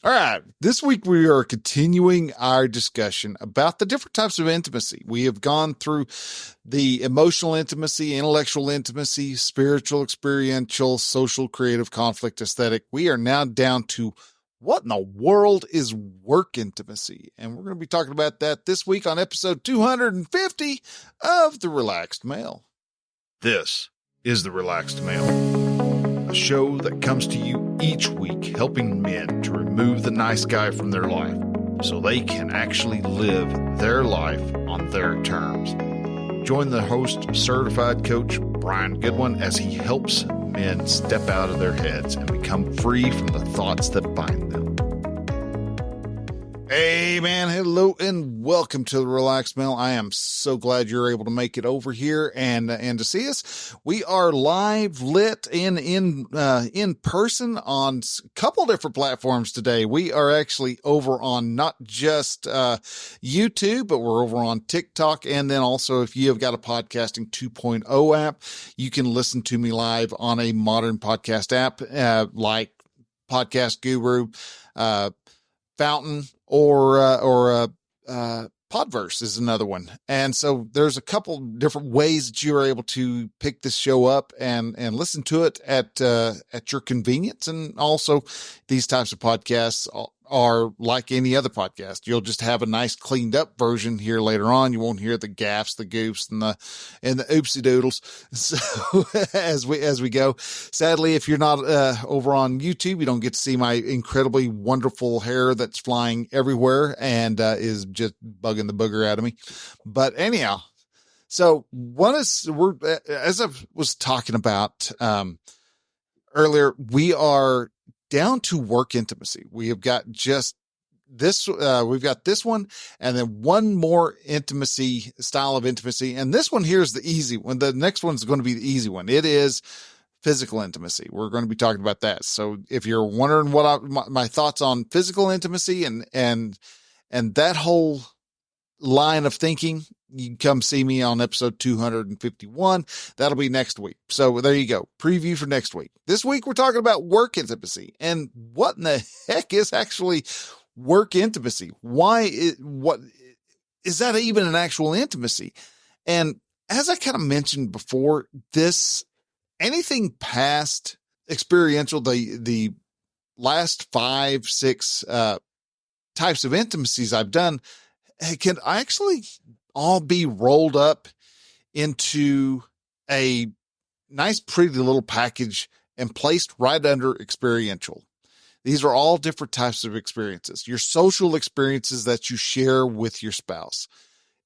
All right. This week we are continuing our discussion about the different types of intimacy. We have gone through the emotional intimacy, intellectual intimacy, spiritual, experiential, social, creative, conflict, aesthetic. We are now down to what in the world is work intimacy? And we're going to be talking about that this week on episode 250 of The Relaxed Male. This is The Relaxed Male, a show that comes to you each week helping men to remove the nice guy from their life so they can actually live their life on their terms. Join the host, certified coach Brian Goodwin, as he helps men step out of their heads and become free from the thoughts that bind them. Hey man, hello and welcome to The Relaxed Male. I am so glad you're able to make it over here and to see us. We are live, lit, and in person on a couple different platforms today. We are actually over on not just YouTube, but we're over on TikTok. And then also, if you have got a Podcasting 2.0 app, you can listen to me live on a modern podcast app like Podcast Guru, Fountain, or Podverse is another one. And so there's a couple different ways that you are able to pick this show up and listen to it at your convenience. And also these types of podcasts are like any other podcast. You'll just have a nice cleaned up version here later on. You won't hear the gaffes, the goofs, and the oopsie doodles. So as we go, sadly, if you're not over on YouTube, you don't get to see my incredibly wonderful hair that's flying everywhere and is just bugging the booger out of me. But anyhow, so as I was talking about earlier, we are down to work intimacy. We have got just this, we've got this one and then one more intimacy style of intimacy. And this one here is the easy one. The next one's going to be the easy one. It is physical intimacy. We're going to be talking about that. So if you're wondering what my thoughts on physical intimacy and that whole line of thinking, you can come see me on episode 251. That'll be next week. So there you go. Preview for next week. This week, we're talking about work intimacy and what in the heck is actually work intimacy? What is that even an actual intimacy? And as I kind of mentioned before, anything past experiential, the last 5, 6, types of intimacies I've done can actually all be rolled up into a nice, pretty little package and placed right under experiential. These are all different types of experiences. Your social experiences that you share with your spouse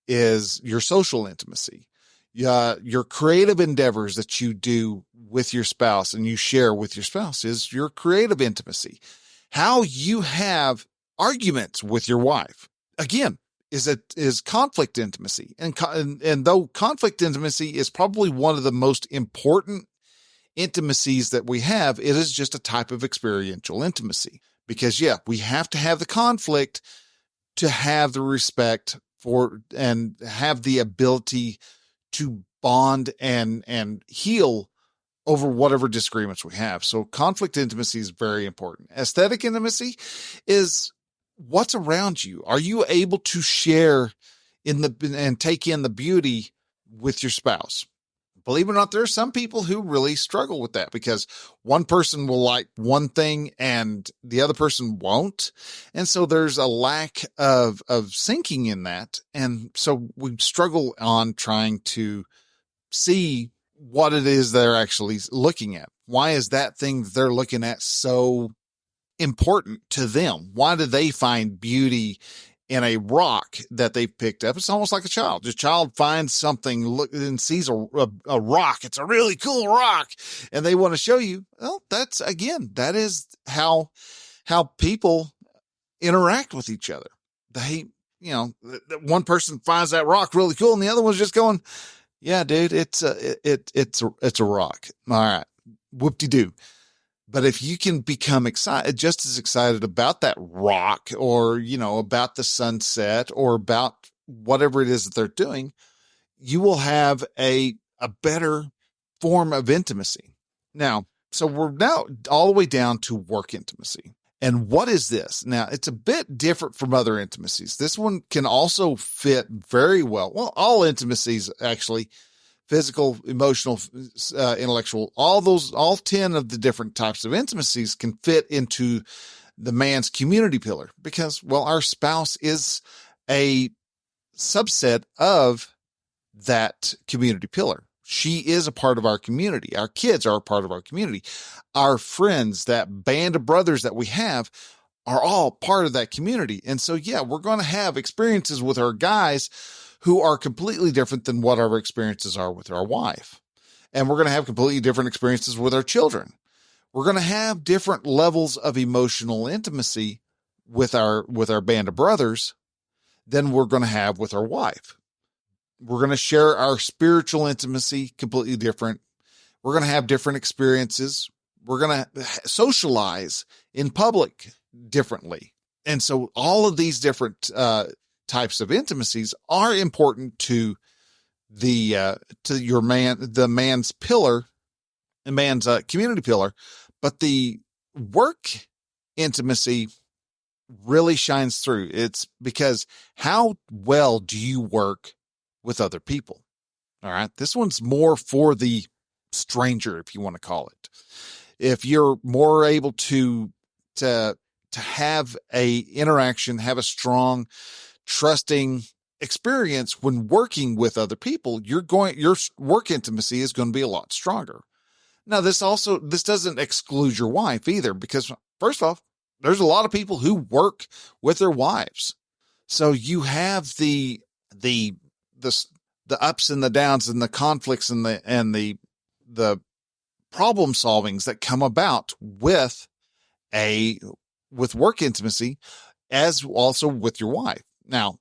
is your social intimacy. Your creative endeavors that you do with your spouse and you share with your spouse is your creative intimacy. How you have arguments with your wife, again, is conflict intimacy. And though conflict intimacy is probably one of the most important intimacies that we have, it is just a type of experiential intimacy because we have to have the conflict to have the respect for and have the ability to bond and heal over whatever disagreements we have. So conflict intimacy is very important. Aesthetic intimacy is what's around you. Are you able to share and take in the beauty with your spouse? Believe it or not, there are some people who really struggle with that because one person will like one thing and the other person won't. And so there's a lack of syncing in that. And so we struggle on trying to see what it is they're actually looking at. Why is that thing that they're looking at so important to them? Why do they find beauty in a rock that they've picked up? It's almost like a child. The child finds something, and sees a rock. It's a really cool rock, and they want to show you. Well, that is how people interact with each other. One person finds that rock really cool, and the other one's just going, "Yeah, dude, it's a rock." All right, whoop-de-doo. But if you can become just as excited about that rock or, about the sunset or about whatever it is that they're doing, you will have a better form of intimacy. Now, so we're now all the way down to work intimacy. And what is this? Now, it's a bit different from other intimacies. This one can also fit very well. Well, all intimacies, actually, physical, emotional, intellectual, all 10 of the different types of intimacies can fit into the man's community pillar because, well, our spouse is a subset of that community pillar. She is a part of our community. Our kids are a part of our community. Our friends, that band of brothers that we have, are all part of that community. And so, yeah, we're going to have experiences with our guys who are completely different than what our experiences are with our wife. And we're going to have completely different experiences with our children. We're going to have different levels of emotional intimacy with our band of brothers than we're going to have with our wife. We're going to share our spiritual intimacy completely different. We're going to have different experiences. We're going to socialize in public differently. And so all of these different types of intimacies are important to the man's pillar, the man's community pillar, but the work intimacy really shines through. It's because how well do you work with other people? All right. This one's more for the stranger, if you want to call it. If you're more able to have a interaction, have a strong, trusting experience when working with other people, your work intimacy is going to be a lot stronger. Now, this doesn't exclude your wife either, because first off, there's a lot of people who work with their wives. So you have the ups and the downs and the conflicts and the problem solvings that come about with work intimacy, as also with your wife. Now,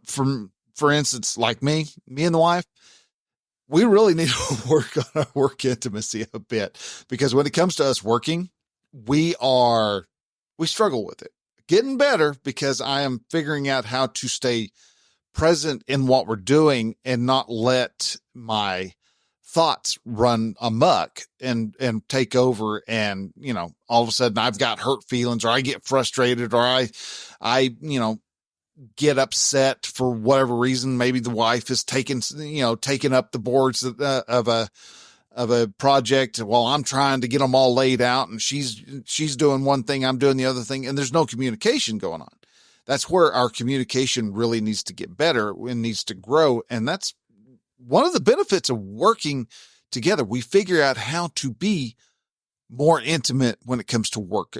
for instance, like me and the wife, we really need to work on our work intimacy a bit, because when it comes to us working, we struggle with it. Getting better, because I am figuring out how to stay present in what we're doing and not let my thoughts run amok and take over. And, all of a sudden I've got hurt feelings, or I get frustrated, or I get upset for whatever reason. Maybe the wife is taking up the boards of a project while I'm trying to get them all laid out, and she's doing one thing, I'm doing the other thing, and there's no communication going on. That's where our communication really needs to get better and needs to grow. And that's one of the benefits of working together. We figure out how to be more intimate when it comes to work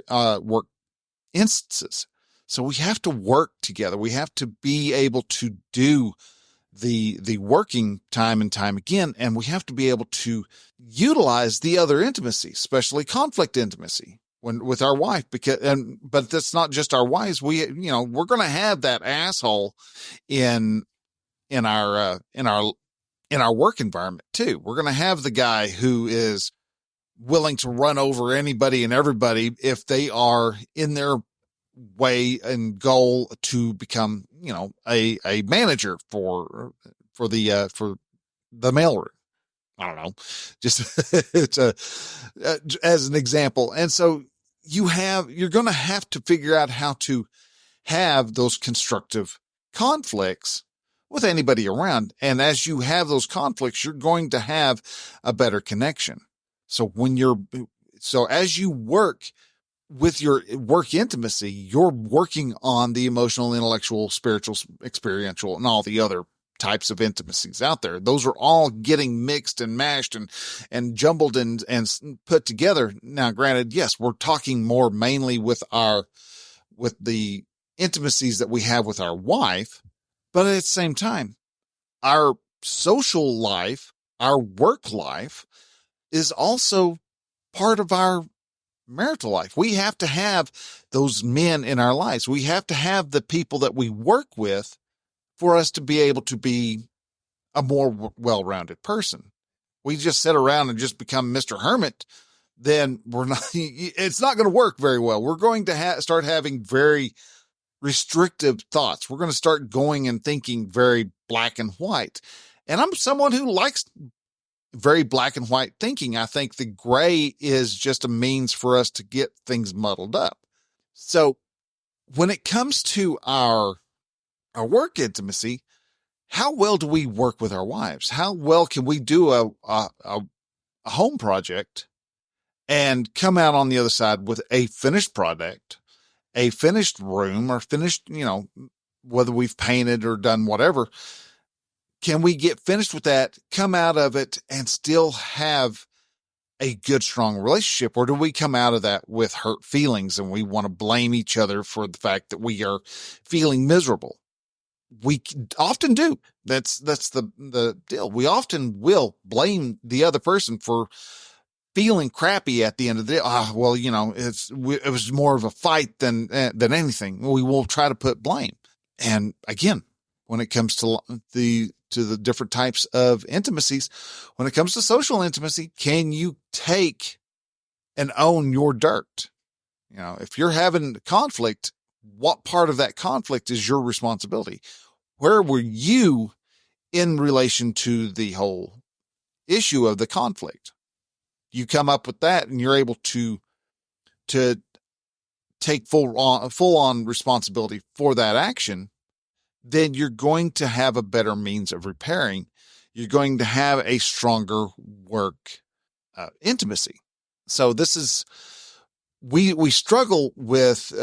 instances. So we have to work together. We have to be able to do the working time and time again. And we have to be able to utilize the other intimacy, especially conflict intimacy with our wife, but that's not just our wives. We're going to have that asshole in our work environment too. We're going to have the guy who is willing to run over anybody and everybody if they are in their way and goal to become, a manager for the mailroom. I don't know, just it's as an example. And so you're going to have to figure out how to have those constructive conflicts with anybody around. And as you have those conflicts, you're going to have a better connection. So as you work with your work intimacy, you're working on the emotional, intellectual, spiritual, experiential, and all the other types of intimacies out there. Those are all getting mixed and mashed and jumbled and put together. Now, granted, yes, we're talking more mainly with the intimacies that we have with our wife, but at the same time, our social life, our work life is also part of our marital life. We have to have those men in our lives. We have to have the people that we work with for us to be able to be a more well-rounded person. We just sit around and just become Mr. Hermit, then it's not going to work very well. We're going to start having very restrictive thoughts. We're going to start going and thinking very black and white. And I'm someone who likes very black and white thinking. I think the gray is just a means for us to get things muddled up. So when it comes to our work intimacy, how well do we work with our wives? How well can we do a home project and come out on the other side with a finished product, a finished room, or finished, whether we've painted or done whatever? Can we get finished with that, come out of it, and still have a good, strong relationship? Or do we come out of that with hurt feelings and we want to blame each other for the fact that we are feeling miserable? We often do. That's the deal. We often will blame the other person for feeling crappy at the end of the day. Well, it was more of a fight than anything. We will try to put blame. And again, when it comes to the different types of intimacies, when it comes to social intimacy, can you take and own your dirt? If you're having conflict, what part of that conflict is your responsibility? Where were you in relation to the whole issue of the conflict? You come up with that and you're able to take full on responsibility for that action, then you're going to have a better means of repairing. You're going to have a stronger work intimacy. So this is, we struggle with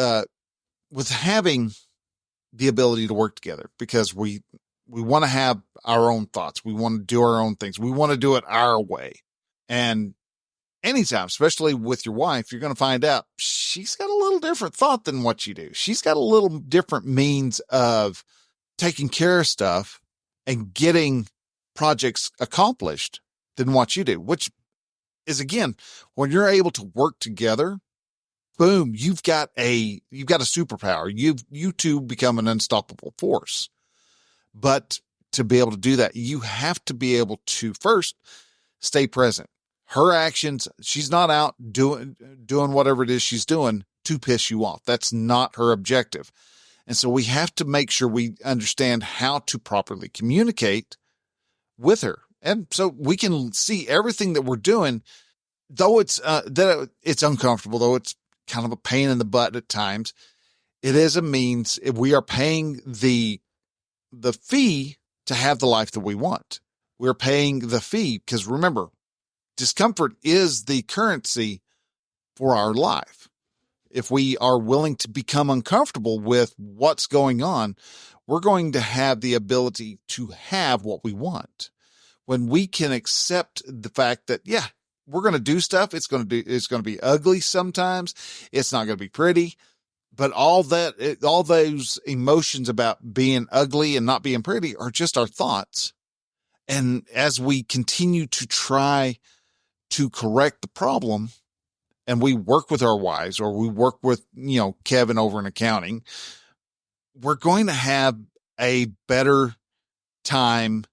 having the ability to work together because we want to have our own thoughts. We want to do our own things. We want to do it our way. And anytime, especially with your wife, you're going to find out she's got a little different thought than what you do. She's got a little different means of taking care of stuff and getting projects accomplished than what you do, which is, again, when you're able to work together, boom, you've got a superpower. You two become an unstoppable force. But to be able to do that, you have to be able to first stay present. Her actions, she's not out doing whatever it is she's doing to piss you off. That's not her objective. And so we have to make sure we understand how to properly communicate with her. And so we can see everything that we're doing, though it's uncomfortable, though it's kind of a pain in the butt at times. It is a means. We are paying the fee to have the life that we want. We're paying the fee because, remember, discomfort is the currency for our life. If we are willing to become uncomfortable with what's going on, we're going to have the ability to have what we want. When we can accept the fact that, yeah, we're going to do stuff. It's going to be ugly sometimes. It's not going to be pretty, but all those emotions about being ugly and not being pretty are just our thoughts. And as we continue to try to correct the problem, and we work with our wives, or we work with, Kevin over in accounting, we're going to have a better time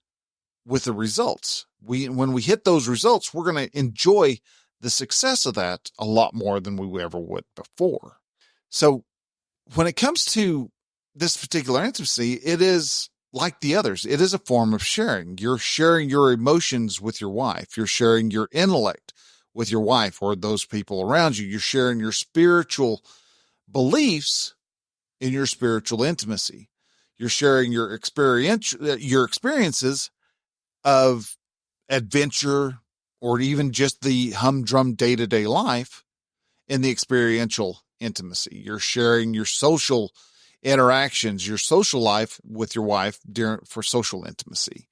with the results. When we hit those results, we're going to enjoy the success of that a lot more than we ever would before. So when it comes to this particular intimacy, it is like the others. It is a form of sharing. You're sharing your emotions with your wife. You're sharing your intellect with your wife or those people around you. You're sharing your spiritual beliefs in your spiritual intimacy. You're sharing your experiences of adventure or even just the humdrum day-to-day life in the experiential intimacy. You're sharing your social interactions, your social life with your wife for social intimacy.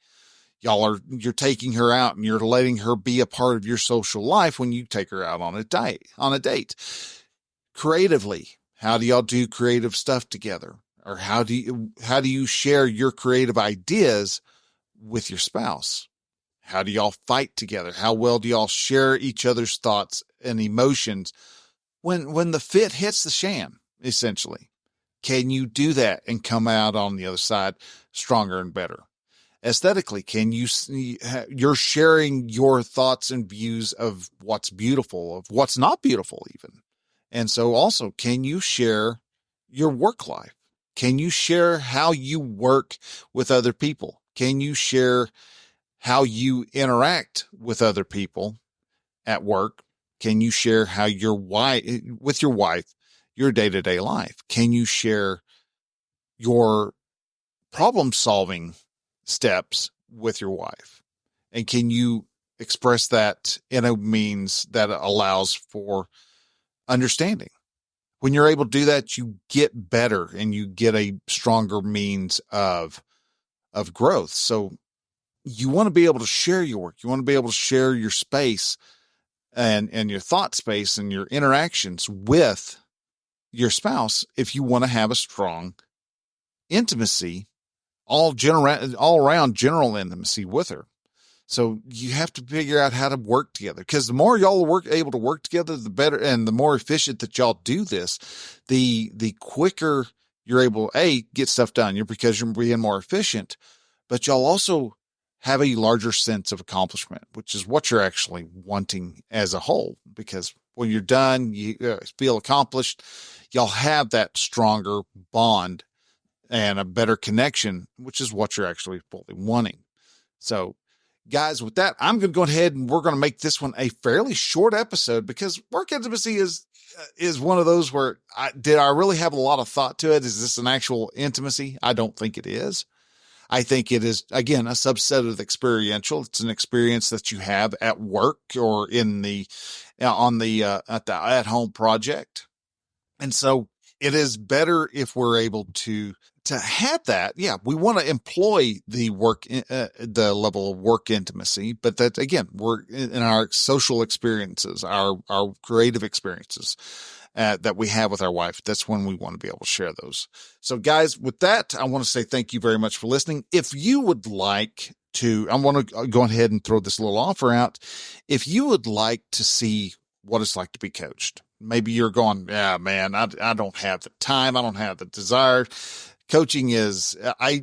You're taking her out and you're letting her be a part of your social life when you take her out on a date. Creatively, how do y'all do creative stuff together? Or how do you share your creative ideas with your spouse? How do y'all fight together? How well do y'all share each other's thoughts and emotions when the fit hits the shan, essentially? Can you do that and come out on the other side stronger and better? Aesthetically, you're sharing your thoughts and views of what's beautiful, of what's not beautiful even. And so also, can you share your work life? Can you share how you work with other people? Can you share how you interact with other people at work? Can you share how your wife, your day-to-day life? Can you share your problem solving steps with your wife? And can you express that in a means that allows for understanding? When you're able to do that, you get better and you get a stronger means of growth. So you want to be able to share your work. You want to be able to share your space and your thought space and your interactions with your spouse if you want to have a strong intimacy, all around general intimacy with her. So you have to figure out how to work together, because the more y'all are able to work together, the better, and the more efficient that y'all do this, the quicker you're able to get stuff done. Because you're being more efficient, but y'all also have a larger sense of accomplishment, which is what you're actually wanting as a whole. Because when you're done, you feel accomplished. Y'all have that stronger bond and a better connection, which is what you're actually fully wanting. So, guys, with that, I'm going to go ahead and we're going to make this one a fairly short episode, because work intimacy is one of those where did I really have a lot of thought to it? Is this an actual intimacy? I don't think it is. I think it is, again, a subset of the experiential. It's an experience that you have at work or in the at-home project. And so it is better if we're able to have that. Yeah, we want to employ the level of work intimacy, but that, again, we're in our social experiences, our creative experiences that we have with our wife. That's when we want to be able to share those. So, guys, with that, I want to say thank you very much for listening. If you would like to, I want to go ahead and throw this little offer out. If you would like to see what it's like to be coached, maybe you're going, yeah, man, I don't have the time. I don't have the desire. Coaching is a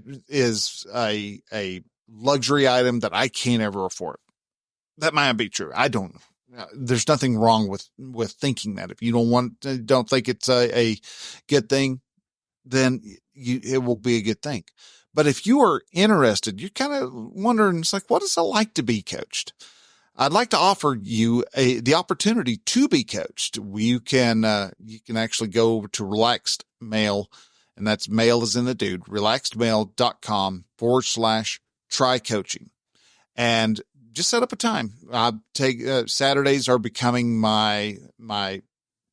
luxury item that I can't ever afford. That might be true. I don't. There's nothing wrong with thinking that. If you don't think it's a good thing, then it will be a good thing. But if you are interested, you're kind of wondering, it's like, what is it like to be coached? I'd like to offer you the opportunity to be coached. You can actually go over to Relaxed Male, and that's male as in a dude, relaxedmale.com/try coaching. And just set up a time. Saturdays are becoming my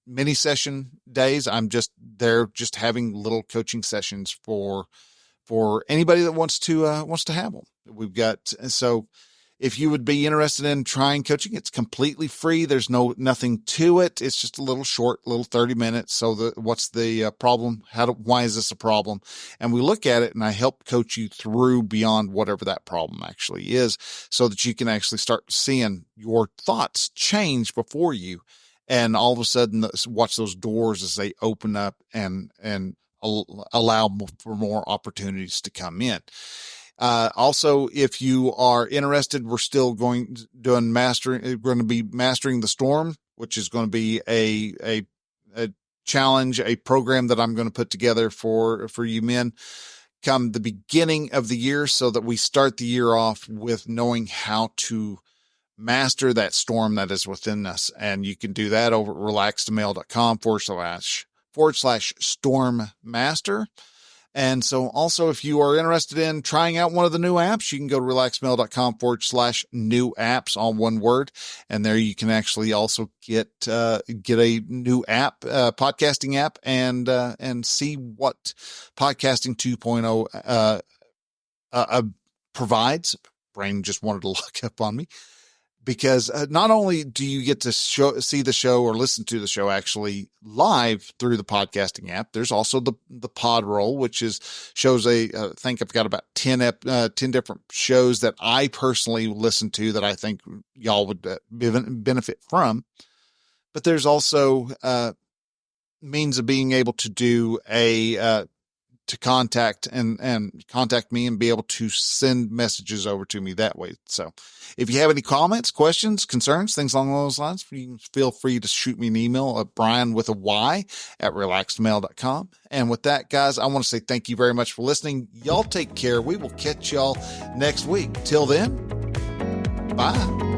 mini session days. I'm just having little coaching sessions for anybody that wants to have them. So if you would be interested in trying coaching, it's completely free. There's nothing to it. It's just a little 30 minutes. So what's the problem? Why is this a problem? And we look at it, and I help coach you through beyond whatever that problem actually is, so that you can actually start seeing your thoughts change before you. And all of a sudden, watch those doors as they open up and allow for more opportunities to come in. Also, if you are interested, we're still going to be mastering the storm, which is going to be a challenge, a program that I'm going to put together for you men come the beginning of the year, so that we start the year off with knowing how to master that storm that is within us. And you can do that over at relaxedmale.com/storm master. And so also, if you are interested in trying out one of the new apps, you can go to relaxedmale.com/new apps, all one word. And there you can actually also get a new app, podcasting app, and see what Podcasting 2.0, provides. Brain just wanted to look up on me. Because not only do you get to see the show or listen to the show actually live through the podcasting app, there's also the pod roll, which shows I think I've got about 10 different shows that I personally listen to that I think y'all would benefit from. But there's also means of being able to do to contact me and be able to send messages over to me that way. So if you have any comments, questions, concerns, things along those lines, you can feel free to shoot me an email at brian@relaxedmale.com. And with that, guys, I want to say thank you very much for listening. Y'all take care. We will catch y'all next week. Till then, bye.